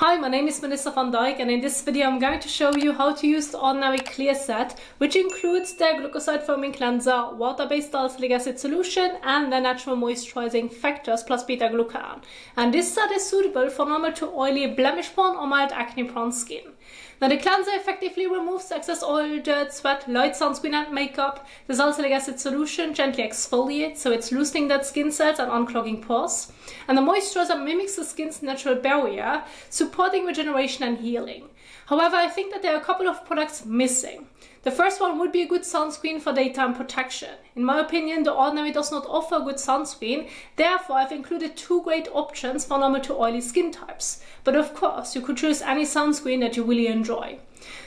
Hi, my name is Melissa van Dijk, and in this video I'm going to show you how to use the Ordinary Clear set, which includes their glucoside foaming cleanser, water-based salicylic acid solution, and their natural moisturizing factors plus beta-glucan. And this set is suitable for normal to oily, blemish-prone or mild acne-prone skin. Now the cleanser effectively removes excess oil, dirt, sweat, light sunscreen and makeup. The salicylic acid solution gently exfoliates, so it's loosening dead skin cells and unclogging pores. And the moisturizer mimics the skin's natural barrier, supporting regeneration and healing. However, I think that there are a couple of products missing. The first one would be a good sunscreen for daytime protection. In my opinion, the Ordinary does not offer a good sunscreen, therefore I've included two great options for normal to oily skin types. But of course, you could choose any sunscreen that you really enjoy.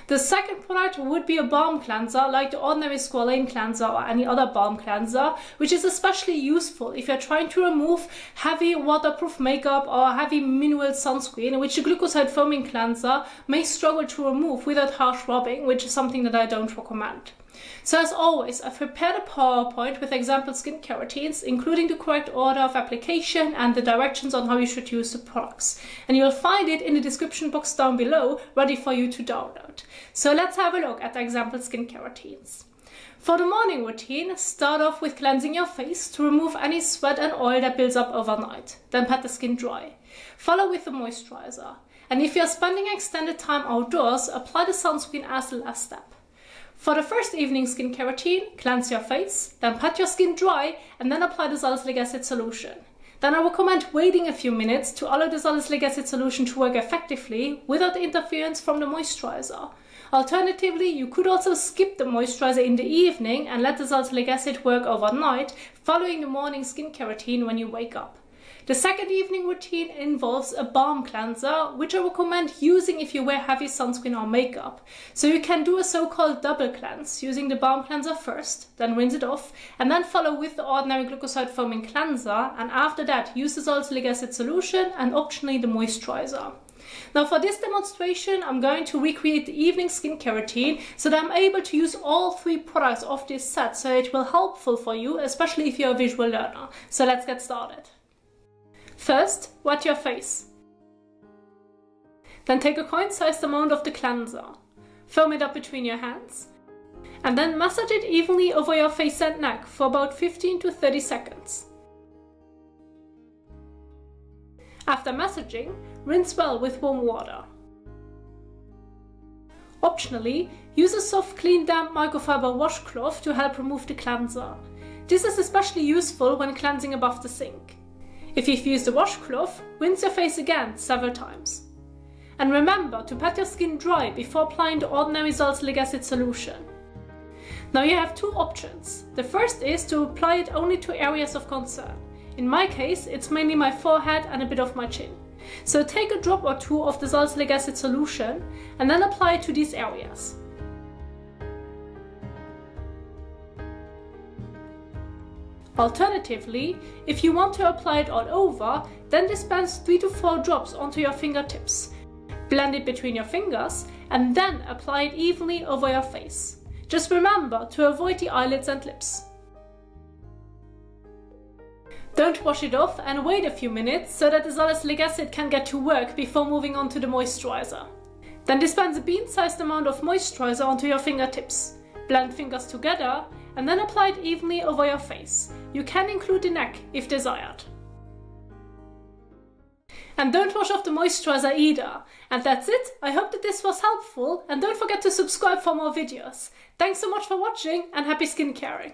The second product would be a balm cleanser like the Ordinary Squalane cleanser or any other balm cleanser, which is especially useful if you're trying to remove heavy waterproof makeup or heavy mineral sunscreen, which the glucoside foaming cleanser may struggle to remove without harsh rubbing, which is something that I don't recommend. So as always, I've prepared a PowerPoint with example skincare routines, including the correct order of application and the directions on how you should use the products. And you'll find it in the description box down below, ready for you to download. So let's have a look at the example skincare routines. For the morning routine, start off with cleansing your face to remove any sweat and oil that builds up overnight. Then pat the skin dry. Follow with the moisturizer. And if you're spending extended time outdoors, apply the sunscreen as the last step. For the first evening skincare routine, cleanse your face, then pat your skin dry, and then apply the salicylic acid solution. Then I recommend waiting a few minutes to allow the salicylic acid solution to work effectively without interference from the moisturizer. Alternatively, you could also skip the moisturizer in the evening and let the salicylic acid work overnight, following the morning skincare routine when you wake up. The second evening routine involves a balm cleanser, which I recommend using if you wear heavy sunscreen or makeup. So you can do a so-called double cleanse, using the balm cleanser first, then rinse it off, and then follow with the Ordinary glucoside foaming cleanser, and after that use the salicylic acid solution and optionally the moisturizer. Now for this demonstration, I'm going to recreate the evening skincare routine so that I'm able to use all three products of this set, so it will be helpful for you, especially if you're a visual learner. So let's get started. First, wet your face. Then take a coin-sized amount of the cleanser. Foam it up between your hands. And then massage it evenly over your face and neck for about 15 to 30 seconds. After massaging, rinse well with warm water. Optionally, use a soft, clean, damp microfiber washcloth to help remove the cleanser. This is especially useful when cleansing above the sink. If you've used a washcloth, rinse your face again several times. And remember to pat your skin dry before applying the Ordinary salicylic acid solution. Now you have two options. The first is to apply it only to areas of concern. In my case, it's mainly my forehead and a bit of my chin. So take a drop or two of the salicylic acid solution and then apply it to these areas. Alternatively, if you want to apply it all over, then dispense 3 to 4 drops onto your fingertips. Blend it between your fingers and then apply it evenly over your face. Just remember to avoid the eyelids and lips. Don't wash it off and wait a few minutes so that the salicylic acid can get to work before moving on to the moisturizer. Then dispense a bean-sized amount of moisturizer onto your fingertips. Blend fingers together and then apply it evenly over your face. You can include the neck if desired. And don't wash off the moisturizer either. And that's it. I hope that this was helpful, and don't forget to subscribe for more videos. Thanks so much for watching and happy skin caring.